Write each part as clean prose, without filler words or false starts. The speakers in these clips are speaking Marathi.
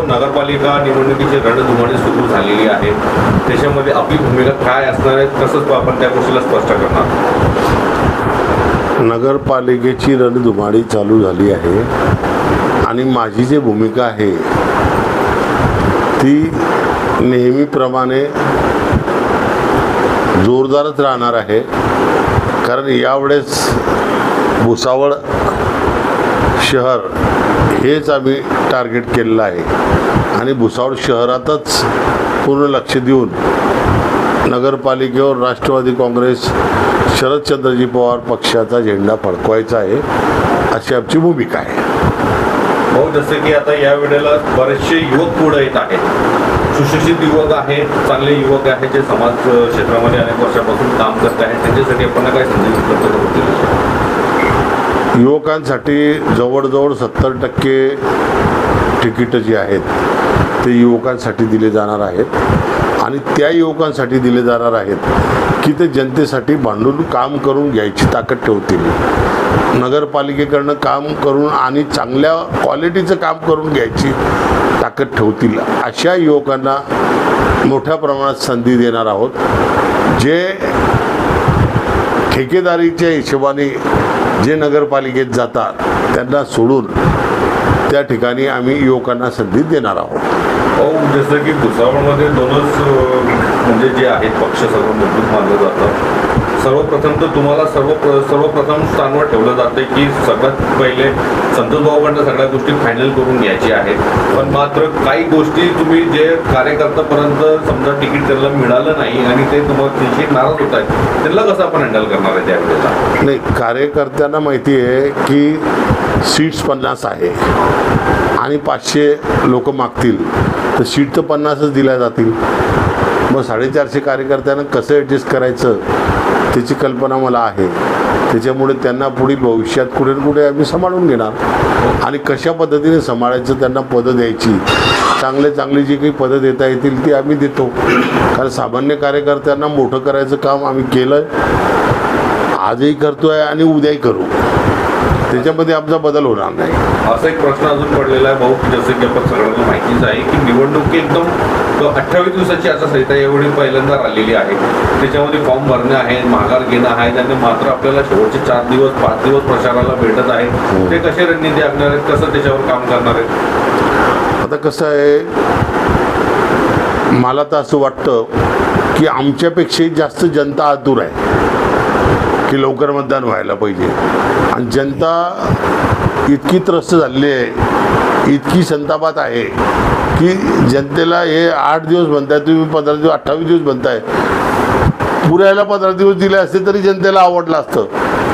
नगरपालिका निवडणुकीची रणधुमाळी सुरू झालेली आहे, त्याच्यामध्ये आपली भूमिका काय असणार आहे, कसं आपण त्या गोष्टीला स्पष्ट करणार? नगरपालिकेची रणधुमाळी चालू झाली आहे आणि माझी जी भूमिका आहे ती नेहमीप्रमाणे जोरदारच राहणार आहे. कारण यावेळेस भुसावळ शहर हेच आम्ही टार्गेट केलेलं आहे आणि भुसावळ शहरातच पूर्ण लक्ष देऊन नगरपालिकेवर राष्ट्रवादी काँग्रेस शरदचंद्रजी पवार पक्षाचा झेंडा फडकवायचा आहे, अशी आमची भूमिका आहे. भाऊ, जसं की आता या वेळेला बरेचसे युवक पुढे येत आहेत, सुशिक्षित युवक आहेत, चांगले युवक आहेत, जे समाज क्षेत्रामध्ये अनेक वर्षापासून काम करत आहेत, त्यांच्यासाठी आपण काय संधी उपलब्ध करून दिली? युवकांसाठी जवळजवळ 70% तिकीटं जी आहेत ते युवकांसाठी दिले जाणार आहेत आणि त्या युवकांसाठी दिले जाणार आहेत की ते जनतेसाठी भांडून काम करून घ्यायची ताकद ठेवतील, नगरपालिकेकडनं काम करून आणि चांगल्या क्वालिटीचं काम करून घ्यायची ताकद ठेवतील, अशा युवकांना मोठ्या प्रमाणात संधी देणार आहोत. जे ठेकेदारीच्या हिशोबाने जे नगरपालिकेत जातात त्यांना सोडून त्या ठिकाणी आम्ही युवकांना संधी देणार आहोत. जसं की भुसावळमध्ये दोनच म्हणजे जे आहेत पक्ष सर्व मजबूत मानलं जातं. सर्वप्रथम तर तुम्हाला सर्वप्रथम स्थानावर ठेवलं जातं की सगळ्यात पहिले संतोष भाऊकडनं सगळ्या गोष्टी फायनल करून घ्यायची आहेत, पण मात्र काही गोष्टी तुम्ही जे कार्यकर्त्यापर्यंत समजा तिकीट त्यांना मिळालं नाही आणि ते तुम्हाला त्याची नाराज होत आहेत, त्यांना कसं आपण हँडल करणार आहे त्यावेळेला? नाही, कार्यकर्त्यांना माहिती आहे की सीट्स 50 आहे आणि 500 लोक मागतील तर सीट तर 50च दिल्या जातील. मग 450 कार्यकर्त्यांना कसं ॲडजस्ट करायचं त्याची कल्पना मला आहे. त्याच्यामुळे त्यांना पुढील भविष्यात कुठे ना कुठे आम्ही सांभाळून घेणार आणि कशा पद्धतीने सांभाळायचं, त्यांना पदं द्यायची, चांगली जी काही पदं देता येतील ती आम्ही देतो. कारण सामान्य कार्यकर्त्यांना मोठं करायचं काम आम्ही केलं, आजही करतोय आणि उद्याही करू, त्याच्यामध्ये आमचा बदल होणार नाही. असा एक प्रश्न अजून पडलेला आहे भाऊ, जसं की आपण सगळ्यांना माहितीच आहे की निवडणूक एकदम 28 दिवसाची आचारसंहिता यावेळी पहिल्यांदा आलेली आहे. त्याच्यामध्ये फॉर्म भरणे आहे, माघार घेणं आहे, त्यांनी मात्र आपल्याला शेवटचे 4 दिवस 5 दिवस प्रचाराला भेटत आहे. ते कसे रणनीती आखणार आहेत, कसं त्याच्यावर काम करणार आहेत? आता कसं आहे, मला तर असं वाटतं की आमच्यापेक्षाही जास्त जनता आतुर आहे की लवकर मतदान व्हायला पाहिजे आणि जनता इतकी त्रस्त झालेली आहे, इतकी संतापात आहे की जनतेला हे 8 दिवस म्हणताय तुम्ही, 15 दिवस 28 दिवस म्हणताय, पुऱ्याला 15 दिवस दिले असते तरी जनतेला आवडलं असतं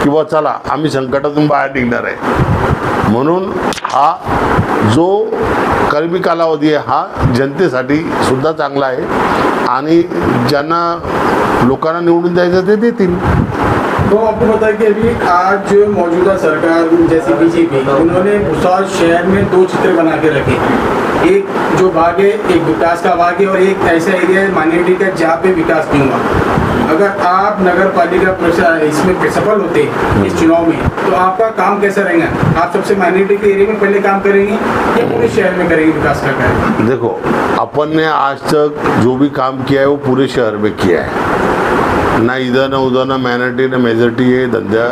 की बा चला आम्ही संकटातून बाहेर निघणार आहे. म्हणून हा जो कलमी कालावधी आहे हा जनतेसाठी सुद्धा चांगला आहे आणि ज्यांना लोकांना निवडून द्यायचं ते देतील. तो आपको पता है कि अभी आज जो मौजूदा सरकार जैसे बीजेपी, उन्होंने भुसावल शहर में 2 चित्र बना के रखे. एक जो भाग है, एक विकास का भाग है और एक ऐसा एरिया है माइनॉरिटी का जहाँ पे विकास नहीं हुआ. अगर आप नगर पालिका इसमें सफल होते इस चुनाव में तो आपका काम कैसा रहेगा? आप सबसे माइनॉरिटी के एरिया में पहले काम करेंगे या पूरे शहर में करेंगे विकास का कार्य? देखो, अपन ने आज तक जो भी काम किया है वो पूरे शहर में किया है, ना इधर ना उधर, ना माइनॉरिटी ना मेजॉरिटी, ये धंधा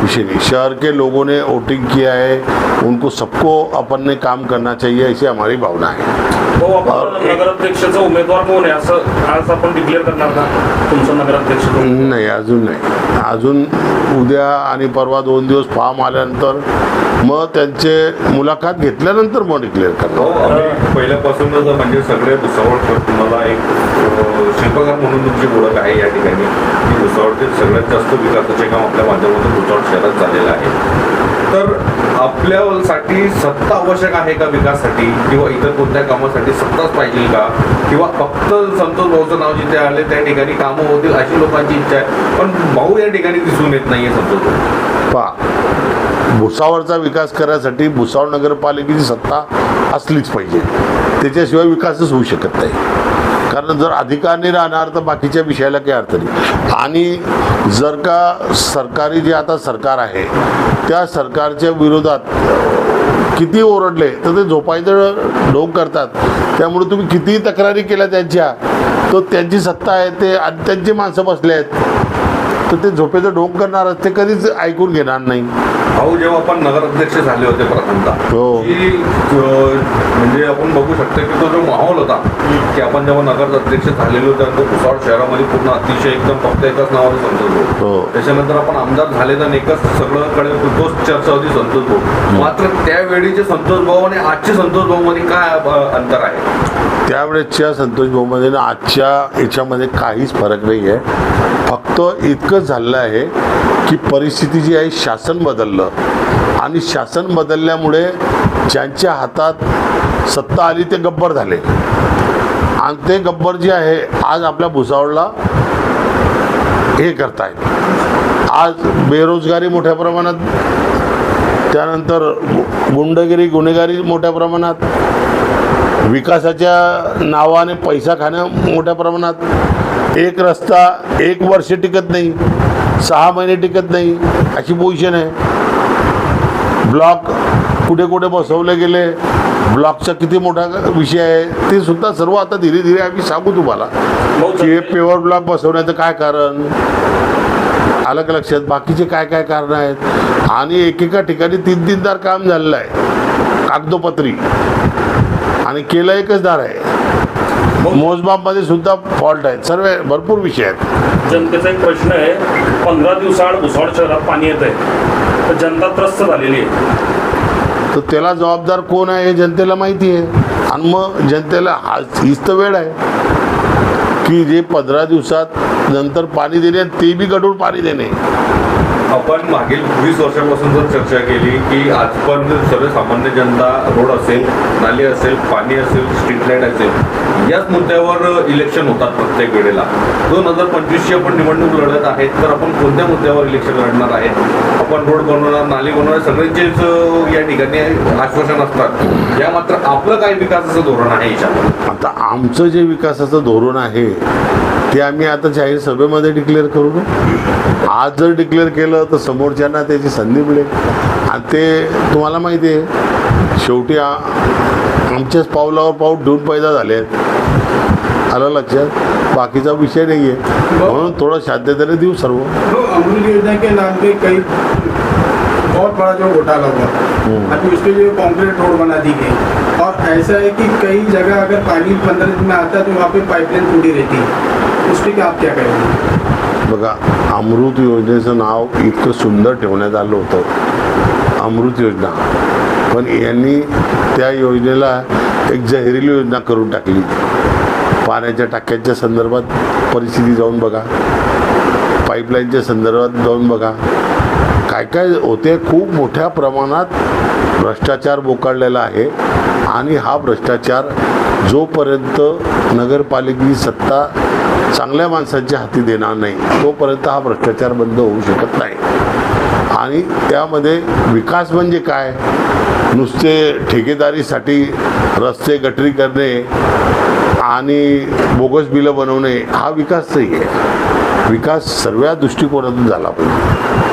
विषय नहीं. शहर के लोगों ने वोटिंग किया है, उनको सबको अपन ने काम करना चाहिए, ऐसी हमारी भावना है. हो, आपण नगराध्यक्षाचा उमेदवार कोण आहे असं आज आपण डिक्लेअर करणार का तुमचं नगराध्यक्ष? नाही, अजून नाही. अजून उद्या आणि परवा 2 दिवस फॉर्म आल्यानंतर मग त्यांचे मुलाखत घेतल्यानंतर मग डिक्लेअर करणार. पहिल्यापासूनच म्हणजे सगळे भुसावळकर तुम्हाला एक शिल्पकार म्हणून तुमची ओळख आहे या ठिकाणी की भुसावळचे सगळ्यात जास्त विकासाचे काम आपल्या माध्यमातून भुसावळ शहरात झालेलं आहे. तर आपल्यासाठी सत्ता आवश्यक आहे का विकासासाठी, किंवा इतर कोणत्या कामासाठी सत्ताच पाहिजे का, किंवा फक्त संतोष भाऊचं नाव जिथे आले त्या ठिकाणी कामं होतील अशी लोकांची इच्छा आहे, पण भाऊ या ठिकाणी दिसून येत नाहीये संतोष भाऊ? भुसावळचा विकास करण्यासाठी भुसावळ नगरपालिकेची सत्ता असलीच पाहिजे, त्याच्याशिवाय विकासच होऊ शकत नाही. कारण जर अधिकार नाही राहणार तर बाकीच्या विषयाला काही अर्थ नाही. आणि जर का सरकारी जे आता सरकार आहे त्या सरकारच्या विरोधात किती ओरडले तर ते झोपायचं ढोंग करतात. त्यामुळे तुम्ही कितीही तक्रारी केल्या त्यांच्या, तो त्यांची सत्ता आहे, ते आणि त्यांची माणसं बसले आहेत, तर ते झोपेचं ढोंग करणारच, ते कधीच ऐकून घेणार नाही. भाऊ जेव्हा आपण नगराध्यक्ष झाले होते प्रथमतः, हो. की म्हणजे आपण बघू शकतो की तो जो माहोल होता की आपण जेव्हा नगराध्यक्ष झालेलो तर तो भुसावळ शहरामध्ये पूर्ण अतिशय एकदम फक्त एकाच नावाने संतोष भाऊ. हो. त्याच्यानंतर आपण आमदार झाले तर एकच सगळ्याकडे तोच चर्चा होती संतोष भाऊ. मात्र त्यावेळीचे संतोष भाऊ आणि आजचे संतोष भाऊ मध्ये काय अंतर आहे? त्यावेळेसच्या संतोष भाऊमध्ये आणि आजच्या याच्यामध्ये काहीच फरक नाही आहे. फक्त इतकंच झालं आहे की परिस्थिती जी आहे, शासन बदललं आणि शासन बदलल्यामुळे ज्यांच्या हातात सत्ता आली ते गब्बर झाले आणि ते गब्बर जे आहे आज आपल्या भुसावळला हे करतायत. आज बेरोजगारी मोठ्या प्रमाणात, त्यानंतर गुंडगिरी गुन्हेगारी मोठ्या प्रमाणात, विकासाच्या नावाने पैसा खाणं मोठ्या प्रमाणात, एक रस्ता 1 वर्ष टिकत नाही, 6 महिने टिकत नाही, अशी पोझिशन आहे. ब्लॉक कुठे कुठे बसवले गेले, ब्लॉकचा किती मोठा विषय आहे ते सुद्धा सर्व आता धीरे धीरे आम्ही सांगू तुम्हाला की हे पेवर ब्लॉक बसवण्याचं काय कारण आलं का लक्षात, बाकीचे काय काय कारण आहेत. आणि एकेका ठिकाणी 3-3दार काम झालेलं आहे कागदोपत्री आणि केलं एकच दार आहे. मोजमापमध्ये सुद्धा फॉल्ट आहेत, सर्व भरपूर विषय आहेत. जनतेचा एक प्रश्न आहे, 15 दिवसाआड भुसावळ शहरात पाणी येत आहे, तर जनता त्रस्त झालेली आहे. तर त्याला जबाबदार कोण आहे हे जनतेला माहिती आहे. आणि मग जनतेला हीच तर वेळ आहे की जे 15 दिवसात नंतर पाणी देणे, ते बी गढूळ पाणी देणे. आपण मागील 20 वर्षापासून जर चर्चा केली की आज पण सर्वसामान्य जनता रोड असेल, नाली असेल, पाणी असेल, स्ट्रीट लाईट असेल, याच मुद्द्यावर इलेक्शन होतात प्रत्येक वेळेला. 2025ची आपण निवडणूक लढत आहेत, तर आपण कोणत्या मुद्द्यावर इलेक्शन लढणार आहेत? आपण रोड बनवणार, नाली बनवणार, सगळ्यांचेच या ठिकाणी आश्वासन असतात. या मात्र आपलं काय विकासाचं धोरण आहे याच्यामध्ये? आता आमचं जे विकासाचं धोरण आहे ते आम्ही आता जाहीर सभेमध्ये डिक्लेअर करू ना. आज जर डिक्लेअर केलं तर समोरच्यांना त्याची संधी मिळेल आणि ते तुम्हाला माहिती आहे शेवटी आमच्याच पावलावर पाऊल ठेवून पैदा झाले आहेत. आलं लक्षात, बाकीचा विषय नाही आहे, म्हणून थोडं शांततेने देऊ सर्व. अमृत योजना के नाम पे कई बहुत बड़ा जो घोटाला हुआ, अभी उसके लिए कॉन्क्रीट रोड बना दी गई और ऐसा है कि कई जगह अगर पानी 15 दिन में आता है तो वहाँ पे पाइपलाइन टूटी रहती है, उस पर आप क्या करेंगे? बघा, अमृत योजनेचं नाव इतकं सुंदर ठेवण्यात आलं होतं, अमृत योजना, पण यांनी त्या योजनेला एक जहिरीली योजना करून टाकली. पाण्याच्या टाक्यांच्या संदर्भात परिस्थिती जाऊन बघा, पाईपलाईनच्या संदर्भात जाऊन बघा, काय काय होते. खूप मोठ्या प्रमाणात भ्रष्टाचार बोकाळलेला आहे आणि हा भ्रष्टाचार जोपर्यंत नगरपालिकेची सत्ता चांगल्या माणसांच्या हाती देणार नाही तोपर्यंत हा भ्रष्टाचार बंद होऊ शकत नाही. आणि त्यामध्ये विकास म्हणजे काय, नुसते ठेकेदारीसाठी रस्ते गटरी करणे आणि बोगस बिलं बनवणे हा विकास नाही आहे. विकास सर्व दृष्टिकोनातून झाला पाहिजे.